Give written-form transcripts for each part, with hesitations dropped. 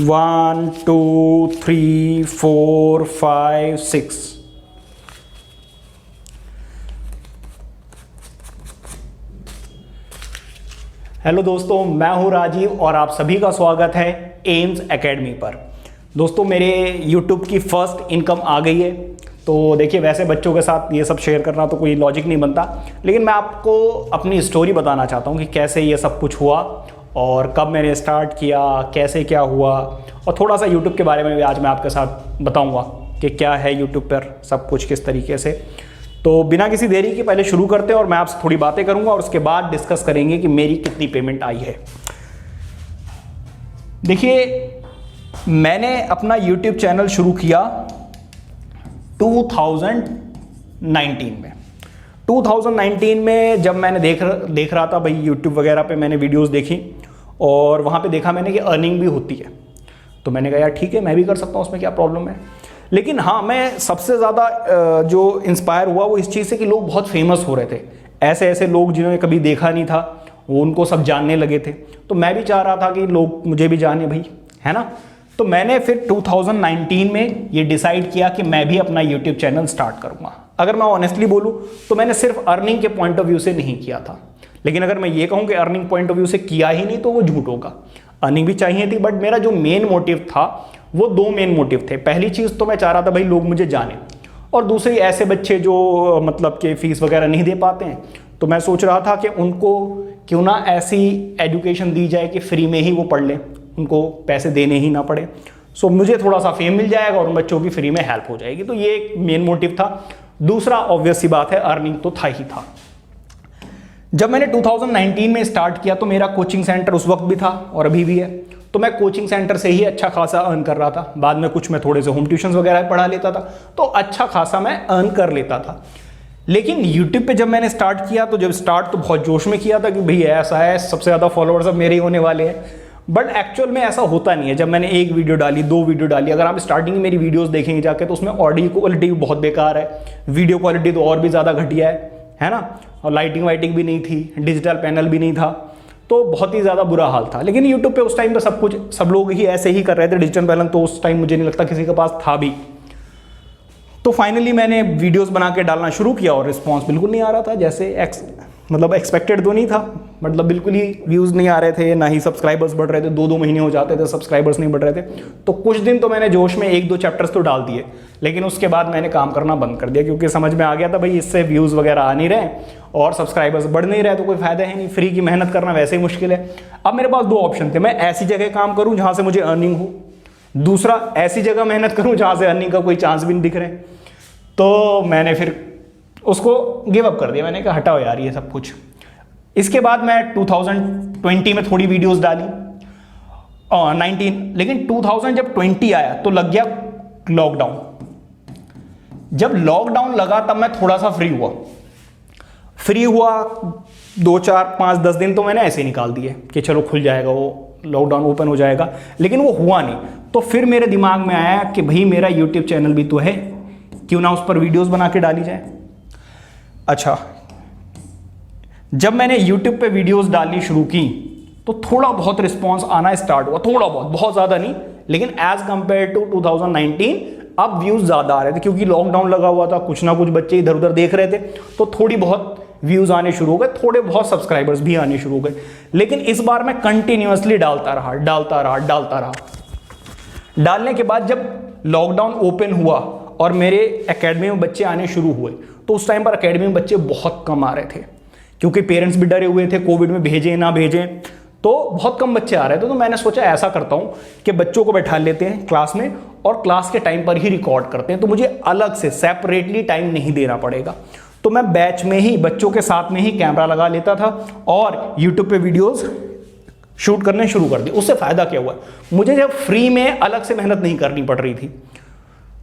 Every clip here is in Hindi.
1 2 3 4 5 6। हेलो दोस्तों, मैं हूं राजीव और आप सभी का स्वागत है एम्स एकेडमी पर। दोस्तों, मेरे YouTube की फर्स्ट इनकम आ गई है। तो देखिए, वैसे बच्चों के साथ ये सब शेयर करना तो कोई लॉजिक नहीं बनता, लेकिन मैं आपको अपनी स्टोरी बताना चाहता हूँ कि कैसे ये सब कुछ हुआ और कब मैंने स्टार्ट किया, कैसे क्या हुआ, और थोड़ा सा YouTube के बारे में भी आज मैं आपके साथ बताऊँगा कि क्या है YouTube पर सब कुछ किस तरीके से। तो बिना किसी देरी के पहले शुरू करते हैं और मैं आपसे थोड़ी बातें करूंगा और उसके बाद डिस्कस करेंगे कि मेरी कितनी पेमेंट आई है। देखिए, मैंने अपना YouTube चैनल शुरू किया 2019 में। 2019 में जब मैंने देख रहा था भाई YouTube वगैरह पे मैंने वीडियोस देखी और वहाँ पे देखा मैंने कि अर्निंग भी होती है। तो मैंने कहा यार ठीक है, मैं भी कर सकता हूँ, उसमें क्या प्रॉब्लम है। लेकिन हाँ, मैं सबसे ज़्यादा जो इंस्पायर हुआ वो इस चीज़ से कि लोग बहुत फेमस हो रहे थे। ऐसे ऐसे लोग जिन्होंने कभी देखा नहीं था वो उनको सब जानने लगे थे। तो मैं भी चाह रहा था कि लोग मुझे भी जाने भाई, है ना। तो मैंने फिर 2019 में ये डिसाइड किया कि मैं भी अपना यूट्यूब चैनल स्टार्ट करूँगा। अगर मैं ऑनेस्टली बोलूँ तो मैंने सिर्फ अर्निंग के पॉइंट ऑफ व्यू से नहीं किया था, लेकिन अगर मैं ये कहूँ कि अर्निंग पॉइंट ऑफ व्यू से किया ही नहीं तो वो झूठ होगा। अर्निंग भी चाहिए थी, बट मेरा जो मेन मोटिव था वो दो मेन मोटिव थे। पहली चीज़ तो मैं चाह रहा था भाई लोग मुझे जाने, और दूसरी ऐसे बच्चे जो मतलब कि फ़ीस वगैरह नहीं दे पाते हैं, तो मैं सोच रहा था कि उनको क्यों ना ऐसी एजुकेशन दी जाए कि फ्री में ही वो पढ़ लें, उनको पैसे देने ही ना पड़े। सो मुझे थोड़ा सा फेम मिल जाएगा और उन बच्चों की फ्री में हेल्प हो जाएगी। तो ये एक मेन मोटिव था। दूसरा ऑब्वियस सी बात है, अर्निंग तो था ही था। जब मैंने 2019 में स्टार्ट किया तो मेरा कोचिंग सेंटर उस वक्त भी था और अभी भी है। तो मैं कोचिंग सेंटर से ही अच्छा खासा अर्न कर रहा था। बाद में कुछ मैं थोड़े से होम ट्यूशंस वगैरह पढ़ा लेता था, तो अच्छा खासा मैं अर्न कर लेता था। लेकिन यूट्यूब पे जब मैंने स्टार्ट किया तो जब स्टार्ट तो बहुत जोश में किया था कि भाई ऐसा है, सबसे ज़्यादा फॉलोअर्स अब मेरे ही होने वाले हैं। बट एक्चुअल में ऐसा होता नहीं है। जब मैंने एक वीडियो डाली, दो वीडियो डाली, अगर आप स्टार्टिंग में मेरी वीडियोस देखेंगे जाके तो उसमें ऑडियो क्वालिटी भी बहुत बेकार है, वीडियो क्वालिटी तो और भी ज़्यादा घटिया है ना। और लाइटिंग वाइटिंग भी नहीं थी, डिजिटल पैनल भी नहीं था, तो बहुत ही ज़्यादा बुरा हाल था। लेकिन यूट्यूब पे उस टाइम तो सब लोग ही ऐसे ही कर रहे थे। डिजिटल पैनल तो उस टाइम मुझे नहीं लगता किसी के पास था भी। तो फाइनली मैंने वीडियोस बना के डालना शुरू किया और रिस्पांस बिल्कुल नहीं आ रहा था, जैसे मतलब एक्सपेक्टेड तो नहीं था। मतलब बिल्कुल ही व्यूज़ नहीं आ रहे थे, ना ही सब्सक्राइबर्स बढ़ रहे थे। 2-2 महीने हो जाते थे, सब्सक्राइबर्स नहीं बढ़ रहे थे। तो कुछ दिन तो मैंने जोश में 1-2 चैप्टर्स तो डाल दिए, लेकिन उसके बाद मैंने काम करना बंद कर दिया, क्योंकि समझ में आ गया था भाई इससे व्यूज़ वगैरह आ नहीं रहे और सब्सक्राइबर्स बढ़ नहीं रहे, तो कोई फायदा है नहीं। फ्री की मेहनत करना वैसे ही मुश्किल है। अब मेरे पास दो ऑप्शन थे, मैं ऐसी जगह काम करूँ जहाँ से मुझे अर्निंग हो, दूसरा ऐसी जगह मेहनत करूँ जहाँ से अर्निंग का कोई चांस भी नहीं दिख रहे। तो मैंने फिर उसको गिव अप कर दिया। मैंने कहा हटाओ यार ये सब कुछ। इसके बाद मैं 2020 में थोड़ी वीडियोस डाली 19, लेकिन 2020 आया तो लग गया लॉकडाउन। जब लॉकडाउन लगा तब मैं थोड़ा सा फ्री हुआ 2, 4, 5, 10 दिन तो मैंने ऐसे निकाल दिए कि चलो खुल जाएगा, वो लॉकडाउन ओपन हो जाएगा, लेकिन वो हुआ नहीं। तो फिर मेरे दिमाग में आया कि भाई मेरा यूट्यूब चैनल भी तो है, क्यों ना उस पर वीडियोस बना के डाली जाए। अच्छा, जब मैंने YouTube पे वीडियोस डालनी शुरू की तो थोड़ा बहुत रिस्पांस आना स्टार्ट हुआ, थोड़ा बहुत ज़्यादा नहीं, लेकिन एज कंपेयर टू 2019 अब व्यूज़ ज़्यादा आ रहे थे, क्योंकि लॉकडाउन लगा हुआ था। कुछ ना कुछ बच्चे इधर उधर देख रहे थे, तो थोड़ी बहुत व्यूज़ आने शुरू हो गए, थोड़े बहुत सब्सक्राइबर्स भी आने शुरू हो गए। लेकिन इस बार मैं कंटिन्यूसली डालता रहा। डालने के बाद जब लॉकडाउन ओपन हुआ और मेरे एकेडमी में बच्चे आने शुरू हुए, तो उस टाइम पर एकेडमी में बच्चे बहुत कम आ रहे थे, क्योंकि पेरेंट्स भी डरे हुए थे कोविड में भेजें ना भेजें, तो बहुत कम बच्चे आ रहे थे। तो मैंने सोचा ऐसा करता हूँ कि बच्चों को बैठा लेते हैं क्लास में और क्लास के टाइम पर ही रिकॉर्ड करते हैं, तो मुझे अलग से सेपरेटली टाइम नहीं देना पड़ेगा। तो मैं बैच में ही बच्चों के साथ में ही कैमरा लगा लेता था और यूट्यूब पे वीडियोस शूट करने शुरू कर दिए। उससे फ़ायदा क्या हुआ, मुझे जब फ्री में अलग से मेहनत नहीं करनी पड़ रही थी।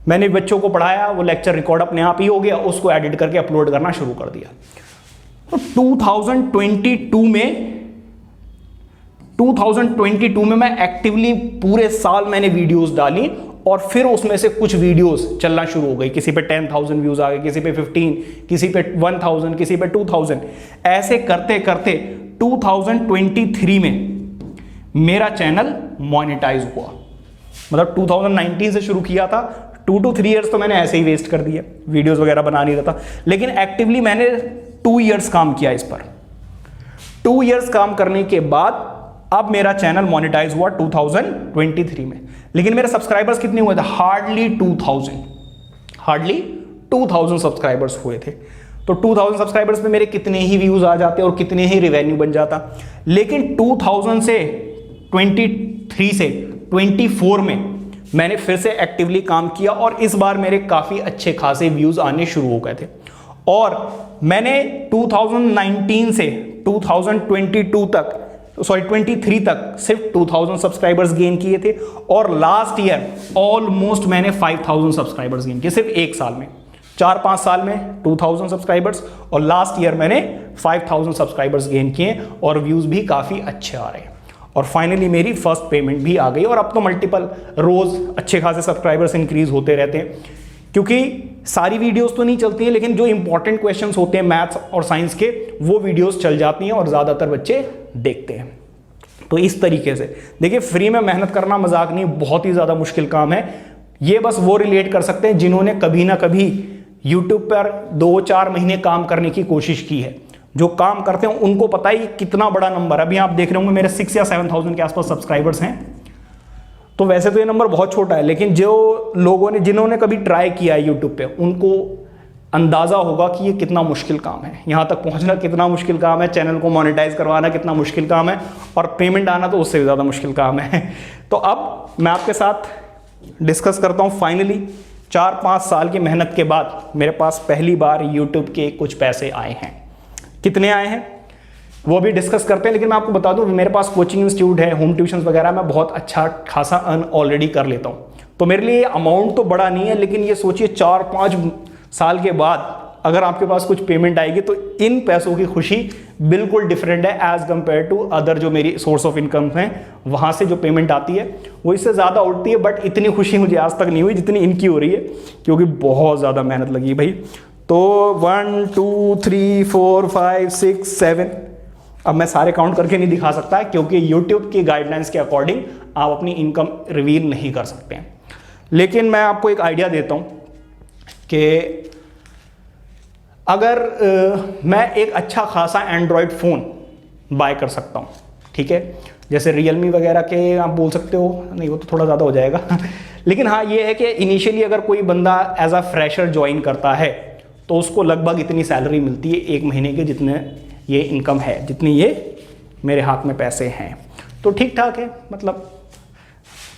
मैंने बच्चों को पढ़ाया, वो लेक्चर रिकॉर्ड अपने आप ही हो गया, उसको एडिट करके अपलोड करना शुरू कर दिया। तो 2022 में मैं एक्टिवली पूरे साल मैंने वीडियोस डाली और फिर उसमें से कुछ वीडियोस चलना शुरू हो गई। किसी पे 10,000 व्यूज आ गए, किसी पे 15, किसी पे 1,000, किसी पे 2,000। ऐसे करते करते 2023 में मेरा चैनल मोनेटाइज हुआ। मतलब 2019 से शुरू किया था, 2 to 3 ईयर्स तो मैंने ऐसे ही वेस्ट कर दिए, वीडियोस वगैरह बना नहीं रहा था। लेकिन एक्टिवली मैंने 2 ईयर्स काम किया इस पर। 2 ईयर्स काम करने के बाद अब मेरा चैनल मोनेटाइज हुआ 2023 में। लेकिन मेरे सब्सक्राइबर्स कितने हुए थे? हार्डली 2000 सब्सक्राइबर्स हुए थे। तो 2000 सब्सक्राइबर्स पे मेरे कितने ही व्यूज आ जाते और कितने ही रिवेन्यू बन जाता। लेकिन 2000 से 23 से 24 में मैंने फिर से एक्टिवली काम किया और इस बार मेरे काफ़ी अच्छे खासे व्यूज़ आने शुरू हो गए थे। और मैंने 2019 से 2023 तक सिर्फ 2000 सब्सक्राइबर्स गेन किए थे और लास्ट ईयर ऑलमोस्ट मैंने 5000 सब्सक्राइबर्स गेन किए सिर्फ एक साल में। 4-5 साल में 2000 सब्सक्राइबर्स और लास्ट ईयर मैंने 5000 सब्सक्राइबर्स गेन किए और व्यूज़ भी काफ़ी अच्छे आ रहे हैं। और फाइनली मेरी फर्स्ट पेमेंट भी आ गई और अब तो मल्टीपल रोज़ अच्छे खासे सब्सक्राइबर्स इंक्रीज होते रहते हैं, क्योंकि सारी वीडियोस तो नहीं चलती हैं, लेकिन जो इंपॉर्टेंट क्वेश्चंस होते हैं मैथ्स और साइंस के वो वीडियोस चल जाती हैं और ज़्यादातर बच्चे देखते हैं। तो इस तरीके से देखिए, फ्री में मेहनत करना मजाक नहीं, बहुत ही ज़्यादा मुश्किल काम है। ये बस वो रिलेट कर सकते हैं जिन्होंने कभी ना कभी यूट्यूब पर 2-4 महीने काम करने की कोशिश की है। जो काम करते हैं उनको पता ही कितना बड़ा नंबर। अभी आप देख रहे होंगे मेरे 6 या 7,000 के आसपास सब्सक्राइबर्स हैं। तो वैसे तो ये नंबर बहुत छोटा है, लेकिन जो लोगों ने जिन्होंने कभी ट्राई किया है यूट्यूब पे उनको अंदाज़ा होगा कि ये कितना मुश्किल काम है, यहाँ तक पहुँचना कितना मुश्किल काम है, चैनल को मोनेटाइज करवाना कितना मुश्किल काम है और पेमेंट आना तो उससे भी ज़्यादा मुश्किल काम है। तो अब मैं आपके साथ डिस्कस करता हूँ। फाइनली 4-5 साल की मेहनत के बाद मेरे पास पहली बार यूट्यूब के कुछ पैसे आए हैं। कितने आए हैं वो भी डिस्कस करते हैं, लेकिन मैं आपको बता दूं मेरे पास कोचिंग इंस्टीट्यूट है, होम ट्यूशंस वगैरह, मैं बहुत अच्छा खासा अर्न ऑलरेडी कर लेता हूं। तो मेरे लिए अमाउंट तो बड़ा नहीं है, लेकिन ये सोचिए 4-5 साल के बाद अगर आपके पास कुछ पेमेंट आएगी तो इन पैसों की खुशी बिल्कुल डिफरेंट है एज कंपेयर टू अदर जो मेरी सोर्स ऑफ इनकम हैं, वहाँ से जो पेमेंट आती है वो इससे ज़्यादा उठती है। बट इतनी खुशी मुझे आज तक नहीं हुई जितनी इनकी हो रही है, क्योंकि बहुत ज़्यादा मेहनत लगी भाई। तो 1 2 3 4 5 6 7, अब मैं सारे काउंट करके नहीं दिखा सकता क्योंकि YouTube की गाइडलाइंस के अकॉर्डिंग आप अपनी इनकम रिवील नहीं कर सकते हैं। लेकिन मैं आपको एक आइडिया देता हूँ कि अगर मैं एक अच्छा खासा एंड्रॉयड फ़ोन बाय कर सकता हूँ, ठीक है, जैसे Realme वगैरह के आप बोल सकते हो, नहीं वो तो थोड़ा ज़्यादा हो जाएगा लेकिन हाँ ये है कि इनिशियली अगर कोई बंदा एज अ फ्रेशर ज्वाइन करता है तो उसको लगभग इतनी सैलरी मिलती है 1 महीने के जितने ये इनकम है, जितनी ये मेरे हाथ में पैसे हैं। तो ठीक ठाक है, मतलब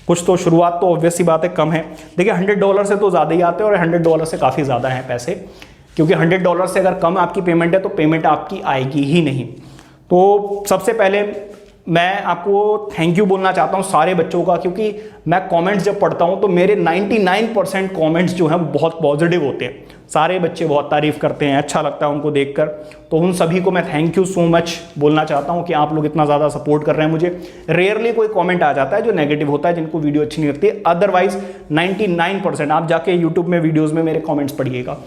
कुछ तो शुरुआत तो ऑब्वियस सी बात है कम है। देखिए $100 से तो ज़्यादा ही आते हैं और $100 से काफ़ी ज़्यादा हैं पैसे, क्योंकि $100 से अगर कम आपकी पेमेंट है तो पेमेंट आपकी आएगी ही नहीं। तो सबसे पहले मैं आपको थैंक यू बोलना चाहता हूँ सारे बच्चों का, क्योंकि मैं कमेंट्स जब पढ़ता हूँ तो मेरे 99% कमेंट्स जो हैं बहुत पॉजिटिव होते हैं। सारे बच्चे बहुत तारीफ़ करते हैं, अच्छा लगता है उनको देखकर। तो उन सभी को मैं थैंक यू सो मच बोलना चाहता हूँ कि आप लोग इतना ज़्यादा सपोर्ट कर रहे हैं मुझे। रेयरली कोई कमेंट आ जाता है जो नेगेटिव होता है, जिनको वीडियो अच्छी नहीं लगती, अदरवाइज 99% आप जाके यूट्यूब में वीडियोज़ में मेरे कॉमेंट्स पढ़िएगा,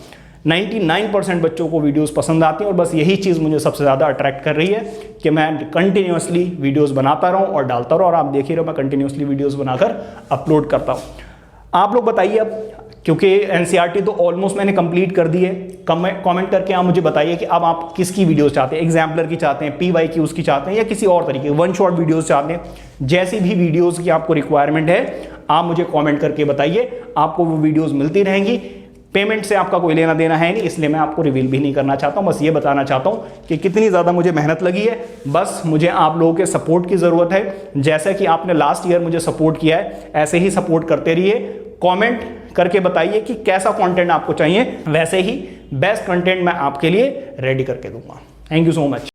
99% बच्चों को वीडियोस पसंद आती हैं। और बस यही चीज़ मुझे सबसे ज़्यादा अट्रैक्ट कर रही है कि मैं कंटिन्यूसली वीडियोस बनाता रहूं और डालता रहूं, और आप देख ही रहे हो मैं कंटिन्यूसली वीडियोस बनाकर अपलोड करता हूं। आप लोग बताइए अब, क्योंकि एनसीईआरटी तो ऑलमोस्ट मैंने कंप्लीट कर दी है, कमेंट करके आप मुझे बताइए कि अब आप किसकी वीडियोस चाहते हैं, एग्जाम्पलर की चाहते हैं, PYQs की चाहते हैं, या किसी और तरीके वन शॉट वीडियोस चाहते हैं। जैसी भी वीडियोस की आपको रिक्वायरमेंट है आप मुझे कमेंट करके बताइए, आपको वो वीडियोस मिलती रहेंगी। पेमेंट से आपका कोई लेना देना है नहीं, इसलिए मैं आपको रिवील भी नहीं करना चाहता हूँ। बस ये बताना चाहता हूँ कि कितनी ज़्यादा मुझे मेहनत लगी है। बस मुझे आप लोगों के सपोर्ट की ज़रूरत है। जैसे कि आपने लास्ट ईयर मुझे सपोर्ट किया है, ऐसे ही सपोर्ट करते रहिए। कमेंट करके बताइए कि कैसा कंटेंट आपको चाहिए, वैसे ही बेस्ट कंटेंट मैं आपके लिए रेडी करके दूंगा। Thank you so much.